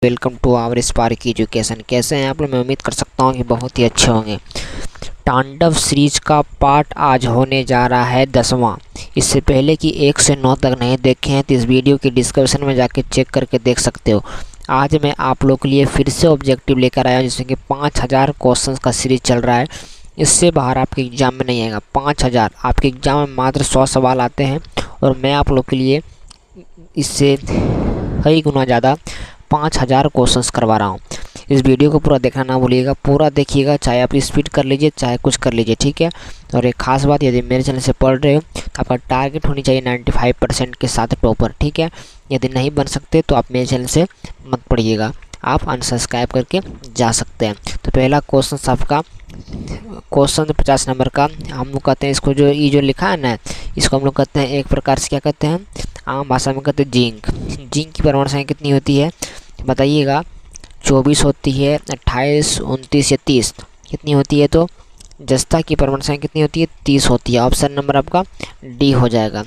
Welcome to our Spark Education. कैसे हैं आप लोग? मैं उम्मीद कर सकता हूं कि बहुत ही अच्छे होंगे। तांडव सीरीज का पार्ट आज होने जा रहा है 10वां। इससे पहले कि 1 से 9 तक नहीं देखे हैं तो इस वीडियो की डिस्क्रिप्शन में जाके चेक करके देख सकते हो। आज मैं आप लोग के लिए फिर से ऑब्जेक्टिव लेकर आया हूं, जिसमें कि 5000 क्वेश्चन का सीरीज चल रहा है। इससे बाहर आपके एग्ज़ाम में नहीं आएगा। 5000 आपके एग्ज़ाम में मात्र 100 सवाल आते हैं और मैं आप लोग के लिए इससे कई गुना ज़्यादा 5000 क्वेश्चंस करवा रहा हूँ। इस वीडियो को पूरा देखना ना भूलिएगा, पूरा देखिएगा, चाहे आप स्पीड कर लीजिए चाहे कुछ कर लीजिए, ठीक है। और एक खास बात, यदि मेरे चैनल से पढ़ रहे हो तो आपका टारगेट होनी चाहिए 95% के साथ टॉपर, ठीक है। यदि नहीं बन सकते तो आप मेरे चैनल से मत पढ़िएगा, आप अनसब्सक्राइब करके जा सकते हैं। तो पहला क्वेश्चन आपका क्वेश्चन 50 नंबर का हम लोग कहते हैं इसको, जो ये जो लिखा है ना, इसको हम लोग कहते हैं एक प्रकार से क्या कहते हैं, आम भाषा में कहते हैं जिंक। जिंक की परमाणु संख्या कितनी होती है बताइएगा? 24 होती है, 28, 29 या 30 कितनी होती है? तो जस्ता की परमाणु संख्या कितनी होती है? 30 होती है। ऑप्शन नंबर आपका डी हो जाएगा,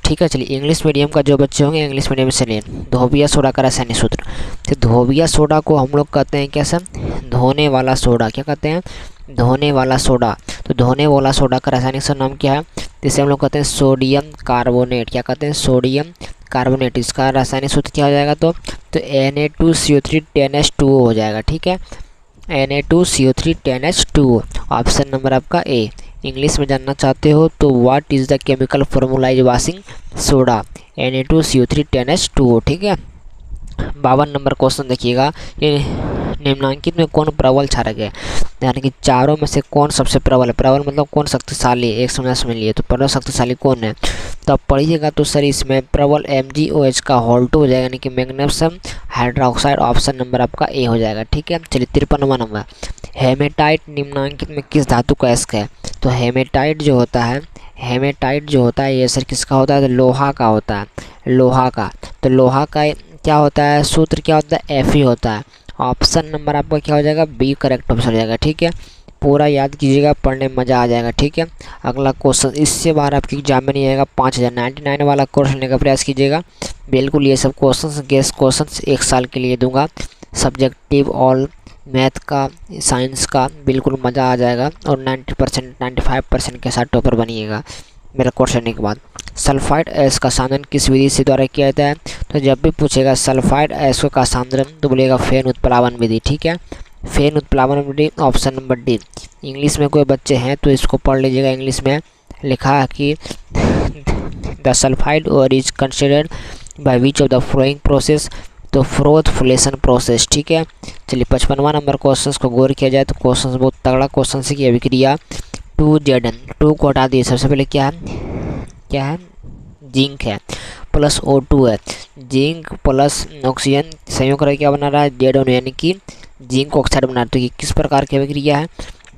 ठीक है। चलिए, इंग्लिश मीडियम का जो बच्चे होंगे इंग्लिश मीडियम से लें। धोबिया सोडा का रासायनिक सूत्र, तो धोबिया सोडा को हम लोग कहते हैं क्या सर? धोने वाला सोडा। क्या कहते हैं? धोने वाला सोडा। तो धोने वाला सोडा का रासायनिक सूत्र नाम क्या है? जिसे हम लोग कहते हैं सोडियम कार्बोनेट। क्या कहते हैं? Sodium carbonate. इसका रासायनिक सूत्र क्या हो जाएगा? तो Na2CO3 10H2O हो जाएगा, ठीक है। Na2CO3 10H2O। ऑप्शन नंबर आपका ए। इंग्लिश में जानना चाहते हो तो what is the chemical formula is washing soda? Na2CO3 10H2O, ठीक है। 52 नंबर क्वेश्चन देखिएगा। ये निम्नलिखित में कौन प्रबल क्षारक है? यानी कि चारों में से कौन सबसे प्रबल है? प्रबल मतलब कौन शक्तिशाली? एक समझ लिए तो प्रबल शक्तिशाली कौन है? तो आप पढ़िएगा तो सर इसमें प्रबल MgOH का होल्टो हो जाएगा, यानी कि मैग्नीशियम हाइड्रोक्साइड। ऑप्शन नंबर आपका ए हो जाएगा, ठीक है। चलिए, 53वां नंबर, हेमेटाइट निम्नलिखित में किस धातु का अयस्क है? तो हेमेटाइट जो होता है ये सर किसका होता है? तो लोहा का होता है, लोहा का। तो लोहा का क्या होता है? सूत्र क्या होता है? Fe होता है। ऑप्शन नंबर आपका क्या हो जाएगा? बी करेक्ट ऑप्शन हो जाएगा, ठीक है। पूरा याद कीजिएगा, पढ़ने में मज़ा आ जाएगा, ठीक है। अगला क्वेश्चन, इससे बाहर आपके एग्जाम में नहीं आएगा। 5099 वाला कोर्स लेने का प्रयास कीजिएगा। बिल्कुल ये सब क्वेश्चंस गेस क्वेश्चंस 1 साल के लिए दूंगा। सब्जेक्टिव ऑल मैथ का, साइंस का, बिल्कुल मज़ा आ जाएगा और 90% 95% के साथ टॉपर बनिएगा मेरा कोर्स लेने के बाद। सल्फाइड ऐश का सांद्रण किस विधि से द्वारा किया जाता है? तो जब भी पूछेगा सल्फाइड ऐश का सांद्रण तो बोलिएगा फेन उत्प्लावन विधि, ठीक है। फेन उत्प्लावन विधि, ऑप्शन नंबर डी। इंग्लिश में कोई बच्चे हैं तो इसको पढ़ लीजिएगा। इंग्लिश में लिखा है कि द सल्फाइड और is considered by which of the following process? तो फ्रोथफुलेशन प्रोसेस, ठीक है। चलिए, 55वां नंबर क्वेश्चन को गौर किया जाए तो क्वेश्चन बहुत तगड़ा क्वेश्चन से कि अभिक्रिया 2Zn, 2 को हटा दिए। सबसे पहले क्या है? जिंक है प्लस O2 है। जिंक प्लस ऑक्सीजन संयोग करके क्या बना रहा है? Zn, यानी कि जिंक ऑक्साइड बना रहा है। तो ये किस प्रकार की अभिक्रिया है?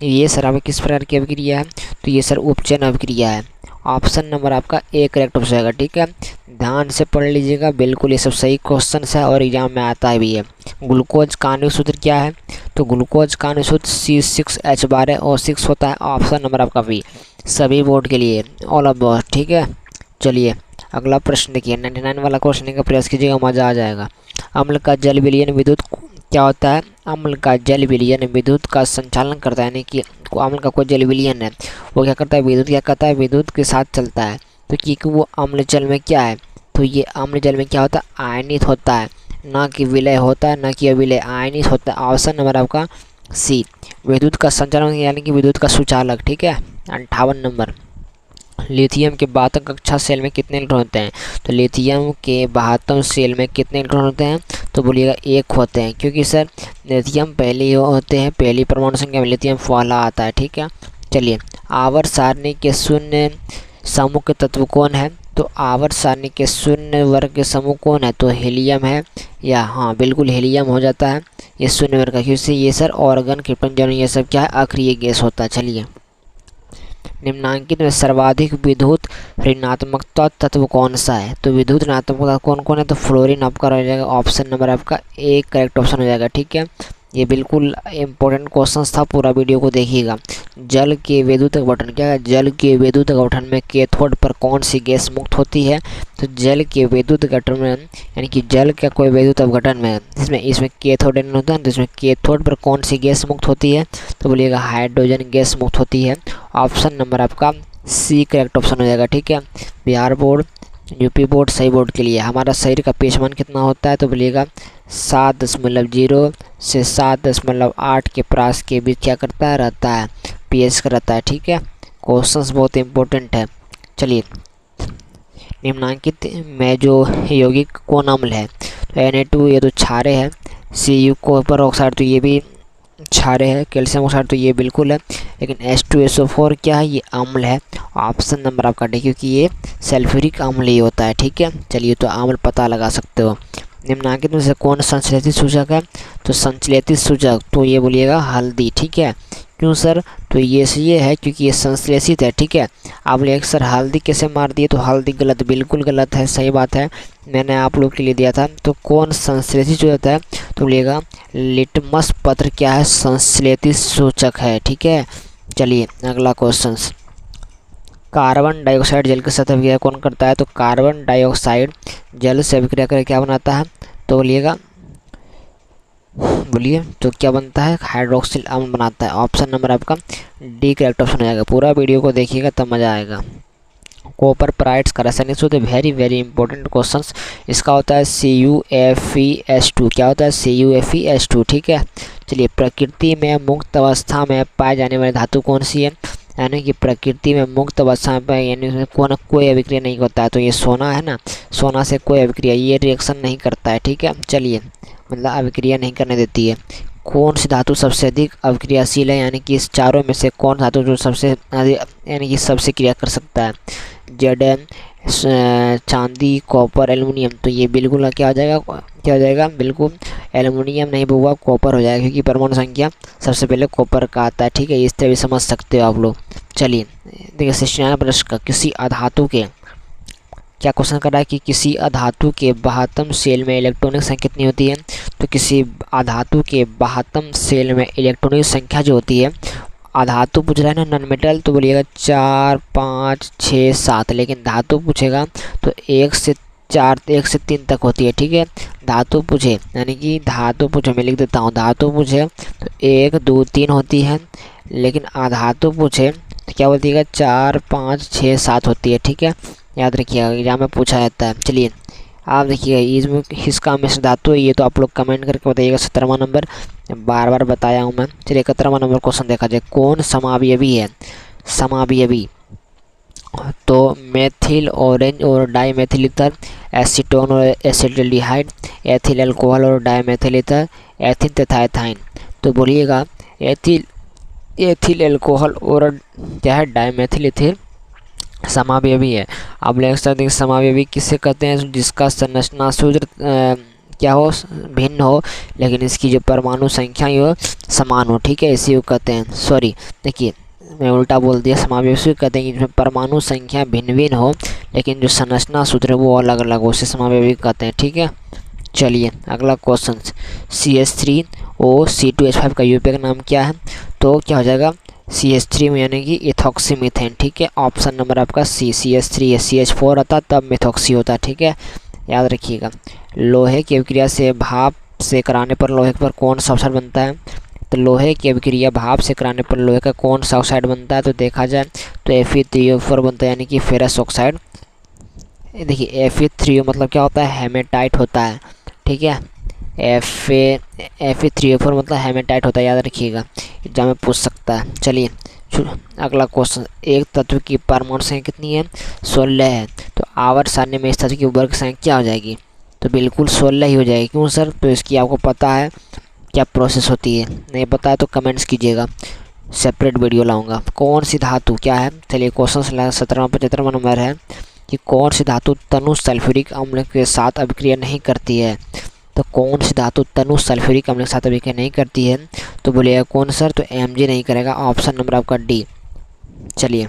ये सर आपकी किस प्रकार की अभिक्रिया है? तो ये सर उपचयन अभिक्रिया है। ऑप्शन नंबर आपका ए करेक्ट हो जाएगा, ठीक है। ध्यान से पढ़ लीजिएगा, बिल्कुल ये सब सही क्वेश्चन है और एग्जाम में आता है भी है। ग्लूकोज का आणविक सूत्र क्या है? तो ग्लूकोज का आणविक सूत्र C6H12O6 होता है। ऑप्शन नंबर आपका बी, सभी बोर्ड के लिए ऑल ऑफ बोर्ड, ठीक है। चलिए, अगला प्रश्न देखिए। 99 वाला क्वेश्चन का प्रयास कीजिएगा, मज़ा आ जाएगा। अम्ल का जल विलयन विद्युत क्या होता है? अम्ल का जल विलयन विद्युत का संचालन करता है, यानी कि अम्ल का कोई जल विलयन है वो क्या करता है? विद्युत क्या करता है? विद्युत के साथ चलता है। तो क्योंकि वो अम्ल जल में क्या है? तो ये अम्ल जल में क्या होता है? आयनित होता है, ना कि विलय होता है, ना कि अविलय, आयनित होता है। ऑप्शन नंबर आपका सी, विद्युत का संचालन यानी कि विद्युत का सुचालक, ठीक है। 58 नंबर, लिथियम के 72 कक्षा सेल में कितने इलेक्ट्रॉन होते हैं? तो लिथियम के 72 सेल में कितने इलेक्ट्रॉन होते हैं? तो बोलिएगा 1 होते हैं, क्योंकि सर लिथियम पहले होते हैं, पहली परमाणु संख्या में लिथियम पहला आता है, ठीक है। चलिए, आवर्त सारणी के शून्य समूह के तत्व कौन है? तो आवर्त सारणी के शून्य वर्ग के समूह कौन है? तो हीलियम है, या हाँ बिल्कुल हीलियम हो जाता है ये शून्य वर्ग का, क्योंकि ये सर ऑर्गन क्रिप्टन जन ये सब क्या है? अक्रिय गैस होता है। चलिए, निम्नलिखित में सर्वाधिक विद्युत ऋणात्मकता तत्व कौन सा है? तो विद्युत ऋणात्मकता कौन कौन है? तो फ्लोरीन आपका हो जाएगा। ऑप्शन नंबर आपका ए करेक्ट ऑप्शन हो जाएगा, ठीक है। ये बिल्कुल इम्पोर्टेंट क्वेश्चन था, पूरा वीडियो को देखिएगा। जल के विद्युत गठन क्या है, जल के विद्युत गठन में कैथोड पर कौन सी गैस मुक्त होती है। तो जल के विद्युत गठन में यानी कि जल का कोई विद्युत अपघटन में इसमें कैथोड एनोड होता है, तो इसमें कैथोड पर कौन सी गैस मुक्त होती है। तो बोलिएगा हाइड्रोजन गैस मुक्त होती है। ऑप्शन नंबर आपका सी करेक्ट ऑप्शन हो जाएगा। ठीक है, बिहार बोर्ड, यूपी बोर्ड, सही बोर्ड के लिए हमारा शरीर का पीएच कितना होता है। तो बोलिएगा 7.0 से 7.8 के प्रास के बीच क्या करता है, रहता है, पीएच का रहता है। ठीक है, क्वेश्चंस बहुत इंपॉर्टेंट है। चलिए, निम्नांकित में जो यौगिक कौन अम्ल है। तो Na2 ये तो क्षारे है, Cu कॉपर ऑक्साइड तो ये भी क्षारे है, कैल्शियम ऑक्साइड तो ये बिल्कुल है, लेकिन H2SO4 क्या है, ये अम्ल है। ऑप्शन नंबर आपका डी, क्योंकि ये सल्फ्यूरिक अम्ल ही होता है। ठीक है, चलिए तो अम्ल पता लगा सकते हो। निम्नांकित में से कौन संश्लेषित सूचक है। तो संश्लेषित सूचक तो ये बोलिएगा हल्दी। ठीक है, क्यों सर, तो ये है क्योंकि ये संश्लेषित है। ठीक है, आप बोले सर हल्दी कैसे मार दिए, तो हल्दी गलत, बिल्कुल गलत है, सही बात है, मैंने आप लोग के लिए दिया था। तो कौन संश्लेषित सूचक है, तो बोलिएगा लिटमस पत्र क्या है, संश्लेषित सूचक है। ठीक है, चलिए अगला क्वेश्चन, कार्बन डाइऑक्साइड जल की साथ अभिक्रिया कौन करता है। तो कार्बन डाइऑक्साइड जल से अभिक्रिया करके क्या बनाता है, तो बोलिएगा, बोलिए तो क्या बनता है, हाइड्रोक्सिल अम्ल बनाता है। ऑप्शन नंबर आपका डी करेक्ट ऑप्शन हो जाएगा। पूरा वीडियो को देखिएगा तब मज़ा आएगा। कॉपर प्राइड्स का रासायनिक सूत्र, वेरी वेरी इंपॉर्टेंट क्वेश्चंस। इसका होता है CuFeS2। क्या होता है, CuFeS2। ठीक है, चलिए, प्रकृति में मुक्त अवस्था में पाए जाने वाली धातु कौन सी है, यानी कि प्रकृति में मुक्त अवस्था में यानी उसमें कोई अभिक्रिया नहीं होता है। तो ये सोना है ना, सोना से कोई अभिक्रिया, ये रिएक्शन नहीं करता है। ठीक है, चलिए, मतलब अभिक्रिया नहीं करने देती है। कौन सी धातु सबसे अधिक अभिक्रियाशील है, यानी कि इस चारों में से कौन धातु जो सबसे अधिक यानी कि सबसे क्रिया कर सकता है। Zn, चांदी, कॉपर, एल्युमिनियम, तो ये बिल्कुल क्या हो जाएगा, क्या हो जाएगा, बिल्कुल एल्युमिनियम नहीं होगा, कॉपर हो जाएगा, क्योंकि परमाणु संख्या सबसे पहले कॉपर का आता है। ठीक है, इस तरह भी समझ सकते हो आप लोग। चलिए देखिए, 69 प्रश्न का, किसी अधातु के क्या क्वेश्चन कर रहा है कि किसी अधातु के बाह्यतम शेल में इलेक्ट्रॉनिक संख्या कितनी होती है। तो किसी अधातु के बाह्यतम शेल में इलेक्ट्रॉनिक संख्या जो होती है, अधातु पूछ रहा है ना, नॉन मेटल, तो बोलिएगा 4, 5, 6, 7, लेकिन धातु पूछेगा तो 1 से 4, 1 से 3 तक होती है। ठीक है, धातु पूछे यानी कि धातु पूछे, मैं लिख देता हूँ, धातु पूछे तो 1, 2, 3 होती है, लेकिन अधातु पूछे तो क्या बोलती है, 4, 5, 6, 7 होती है। ठीक है, याद रखिएगा, एग्जाम में पूछा जाता है। चलिए आप देखिएगा, इसमें किसका मिश्र धातु है, ये तो आप लोग कमेंट करके बताइएगा। 17वां नंबर बार बार बताया हूँ मैं। चलिए 71वां नंबर क्वेश्चन देखा जाए, कौन समावयवी है, समावयवी। तो मेथिल ऑरेंज और डाईमेथिल ईथर, एसीटोन और एसिटाल्डिहाइड, एथिल अल्कोहल और डाईमेथिल ईथर, एथिल तथा एथाइन। तो बोलिएगा एथिल अल्कोहल और क्या है, डाईमेथिल ईथर समावयवी है। आप लिख सकते हैं समावयवी किससे कहते हैं, जिसका संरचना सूत्र क्या हो, भिन्न हो, लेकिन इसकी जो परमाणु संख्या हो समान हो। ठीक है, इसी को कहते हैं, सॉरी देखिए मैं उल्टा बोल दिया, समावयवी कहते हैं कि जिसमें परमाणु संख्या भिन्न भिन्न हो, लेकिन जो संरचना सूत्र है वो अलग अलग हो, उसे समावयवी कहते हैं। ठीक है, चलिए अगला क्वेश्चन, CH3O, C2H5 का यूपीए का नाम क्या है। तो क्या हो जाएगा, CH3 में यानी कि इथॉक्सी मीथेन। ठीक है, ऑप्शन नंबर आपका सी, CH3 है, CH4 आता तब मिथॉक्सी होता। ठीक है, याद रखिएगा। लोहे की अभिक्रिया से भाप से कराने पर लोहे पर कौन सा ऑक्साइड बनता है। तो लोहे की अभिक्रिया भाप से कराने पर लोहे का कौन सा ऑक्साइड बनता है। तो देखा जाए तो Fe3O4 बनता है, यानी कि फेरस ऑक्साइड। देखिए Fe3O मतलब क्या होता है, हेमेटाइट होता है। ठीक है, Fe3O4 मतलब हेमेटाइट होता है, याद रखिएगा, एग्जाम में पूछ सकता है। चलिए अगला क्वेश्चन, एक तत्व की परमाणु संख्या कितनी है, 16 है। तो आवर्त सारणी में इस तत्व की वर्ग संख्या क्या हो जाएगी, तो बिल्कुल 16 ही हो जाएगी। क्यों सर, तो इसकी आपको पता है क्या प्रोसेस होती है, नहीं पता है तो कमेंट्स कीजिएगा, सेपरेट वीडियो लाऊंगा। कौन सी धातु क्या है, चलिए क्वेश्चन 17वां 75वां नंबर है कि कौन सी धातु तनु सल्फ्यूरिक अम्ल के साथ अभिक्रिया नहीं करती है। तो कौन सी धातु तनु सल्फ्यूरिक अम्ल के साथ अभिक्रिया नहीं करती है। तो बोलिएगा कौन सर, तो Mg नहीं करेगा, ऑप्शन नंबर आपका डी। चलिए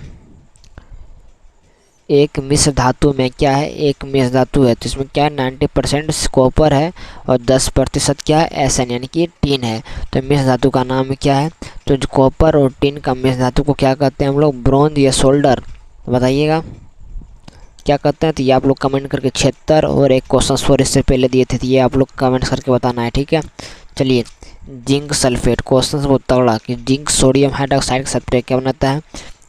एक मिश्र धातु में क्या है, एक मिश्र धातु है तो इसमें क्या है 90% कॉपर है और 10% क्या है Sn यानी कि टीन है। तो मिश्र धातु का नाम क्या है, तो जो कॉपर और टिन का मिश्र धातु को क्या कहते हैं हम लोग, ब्रोंज या सोल्डर, बताइएगा क्या कहते हैं। तो ये आप लोग कमेंट करके 76 और एक क्वेश्चन 4 इससे पहले दिए थे, तो ये आप लोग कमेंट्स करके बताना है, ठीक है। चलिए, जिंक सल्फेट, क्वेश्चन बहुत तगड़ा कि जिंक सोडियम हाइड्रोक्साइड के साथ क्या बनाता है,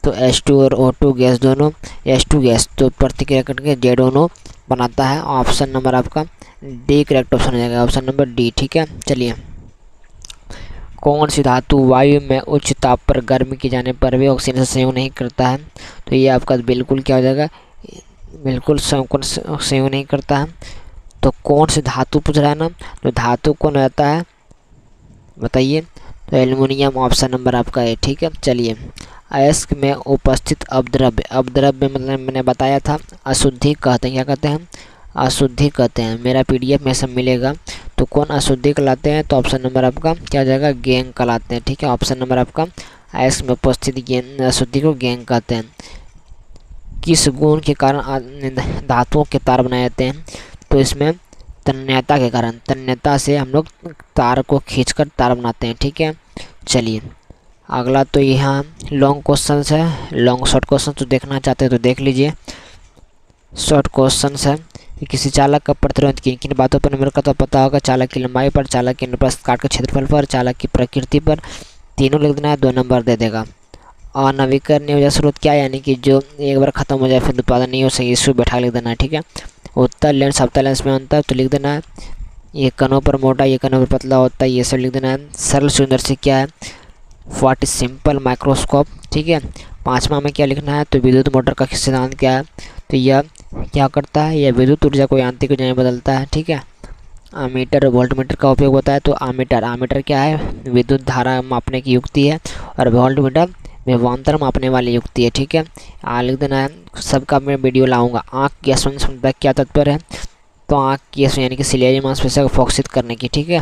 तो H2 और O2 गैस दोनों, H2 गैस तो प्रतिक्रिया करके Z2 बनाता है। ऑप्शन नंबर आपका डी करेक्ट ऑप्शन हो जाएगा, ऑप्शन नंबर डी, ठीक है। चलिए, कौन सी धातु वायु में उच्च ताप पर गर्म किए जाने पर भी ऑक्सीजन से संयोग नहीं करता है, तो ये आपका बिल्कुल क्या हो जाएगा, बिल्कुल संयोग नहीं करता है। तो कौन सी धातु पूछ रहा है ना, तो धातु कौन रहता है बताइए, तो एल्युमिनियम, ऑप्शन नंबर आपका है, ठीक है। चलिए, अयस्क में उपस्थित अपद्रव्य, अपद्रव्य मतलब मैंने बताया था अशुद्धि कहते हैं, क्या कहते हैं, अशुद्धि कहते हैं। मेरा PDF में सब मिलेगा। तो कौन अशुद्धि कहलाते हैं, तो ऑप्शन नंबर आपका क्या हो जाएगा, गैंग कहलाते हैं, ठीक है। ऑप्शन नंबर आपका अयस्क में उपस्थित अशुद्धि को गैंग कहते हैं। किस गुण के कारण धातुओं के तार बनाए जाते हैं, तो इसमें तन्यता के कारण, तन्यता से हम लोग तार को खींचकर तार बनाते हैं, ठीक है। चलिए, अगला तो यहाँ लॉन्ग क्वेश्चन है, लॉन्ग शॉर्ट क्वेश्चन तो देखना चाहते हैं तो देख लीजिए। शॉर्ट क्वेश्चन है कि किसी चालक का प्रतिरोध किन किन बातों पर निर्भर करता पता होगा, चालक की लंबाई पर, चालक के अनुप्रस्थ काट के क्षेत्रफल पर, चालक की प्रकृति पर, तीनों लिख देना है, 2 नंबर दे देगा। अनवीकरणीय ऊर्जा स्रोत क्या है, यानी कि जो एक बार खत्म हो जाए फिर उत्पादन नहीं हो सके, इसको बैठा लिख देना है, ठीक है। उत्तर लेंस अवतल लेंस में अंतर तो लिख देना है, ये कनों पर मोटा ये कनों पर पतला होता है, ये सब लिख देना है। सरल सूक्ष्मदर्शी क्या है, व्हाट इज सिंपल माइक्रोस्कोप, ठीक है। 5वां में क्या लिखना है, तो विद्युत मोटर का सिद्धांत क्या है, तो यह क्या करता है, यह विद्युत ऊर्जा को यांत्रिक ऊर्जा में बदलता है, ठीक है। आमीटर और वोल्टमीटर का उपयोग होता है, तो आमीटर क्या है, विद्युत धारा मापने की युक्ति है, और वोल्टमीटर विभवांतर मापने वाली युक्ति है, ठीक है। लिख देना है, सबका मैं वीडियो लाऊंगा। आँख की स्पंदन क्या तत्पर है, तो आँख की यानी कि सिलियारी मांसपेशियों को फोकसित करने की, ठीक है।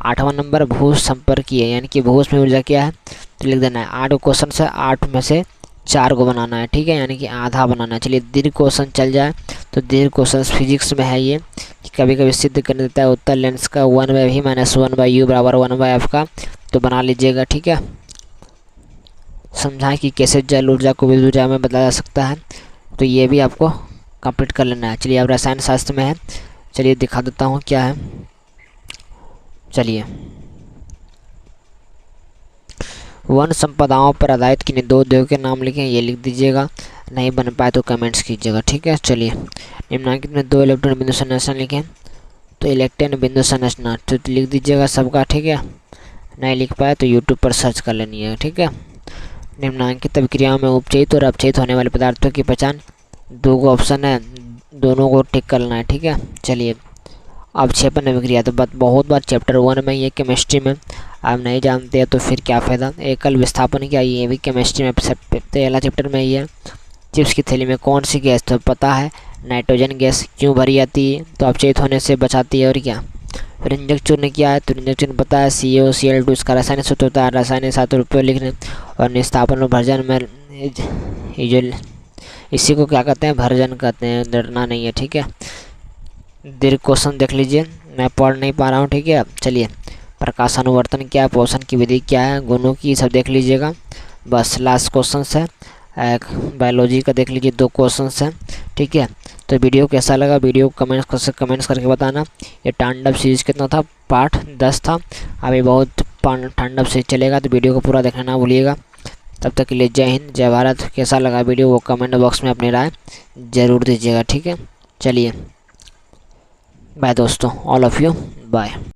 8वां नंबर भू संपर्कीय, यानी कि भूस में ऊर्जा क्या है, तो लिख देना है। 8 क्वेश्चन से 8 में से 4 को बनाना है, ठीक है, यानी कि आधा बनाना है। चलिए, दीर्घ क्वेश्चन चल जाए, तो दीर्घ क्वेश्चन फिजिक्स में है ये कि कभी कभी सिद्ध कर देता है उत्तर लेंस का 1/v - 1/u बराबर 1/f का, तो बना लीजिएगा, ठीक है। समझाएं कि कैसे जल ऊर्जा को विद्युत ऊर्जा में बदला जा सकता है, तो ये भी आपको कंप्लीट कर लेना है। चलिए, अब रसायन शास्त्र में है, चलिए दिखा देता हूँ क्या है। चलिए, वन संपदाओं पर आधारित किन्हीं 2 उद्योगों के नाम लिखें, ये लिख दीजिएगा, नहीं बन पाए तो कमेंट्स कीजिएगा, ठीक है। चलिए, निम्नलिखित में 2 इलेक्ट्रॉन बिंदु संरचना लिखें, तो इलेक्ट्रॉन बिंदु संरचना तो लिख दीजिएगा सबका, ठीक है। नहीं लिख पाए तो यूट्यूब पर सर्च कर लेनी है, ठीक है। निम्नलिखित अभिक्रियाओं में उपचयित और अपचयित होने वाले पदार्थों की पहचान, 2 ऑप्शन है, दोनों को टिक करना है, ठीक है। चलिए, अवक्षेपण अभिक्रिया तो बहुत बार चैप्टर 1 में ये केमिस्ट्री में आप नहीं जानते हैं तो फिर क्या फ़ायदा। एकल विस्थापन क्या, ये भी केमिस्ट्री में पहला चैप्टर में ही है। चिप्स की थैली में कौन सी गैस, तो पता है नाइट्रोजन गैस, क्यों भरी जाती है, तो अपचयित होने से बचाती है, और क्या। रंजक चूर्ण क्या है, तो रंजक चूर्ण पता है CaCl2, इसका रासायनिक सूत्र होता है, रासायनिक साथ रुपये लिखने, और निस्तापन और भर्जन में जो इसी को क्या कहते हैं, भर्जन कहते हैं, डरना नहीं है, ठीक है। दीर्घ क्वेश्चन देख लीजिए, मैं पढ़ नहीं पा रहा हूँ, ठीक है। चलिए, प्रकाश अनुवर्तन क्या है, पोषण की विधि क्या है, गुणों की, सब देख लीजिएगा। बस लास्ट क्वेश्चन है, बायोलॉजी का देख लीजिए, 2 क्वेश्चन हैं, ठीक है। तो वीडियो कैसा लगा, वीडियो कमेंट्स करके बताना। ये तांडव सीरीज कितना था, पार्ट 10 था, अभी बहुत तांडव सीरीज चलेगा, तो वीडियो को पूरा देखना ना भूलिएगा। तब तक के लिए जय हिंद, जय भारत। कैसा लगा वीडियो वो कमेंट बॉक्स में अपनी राय ज़रूर दीजिएगा, ठीक है। चलिए, बाय दोस्तों, ऑल ऑफ़ यू, बाय।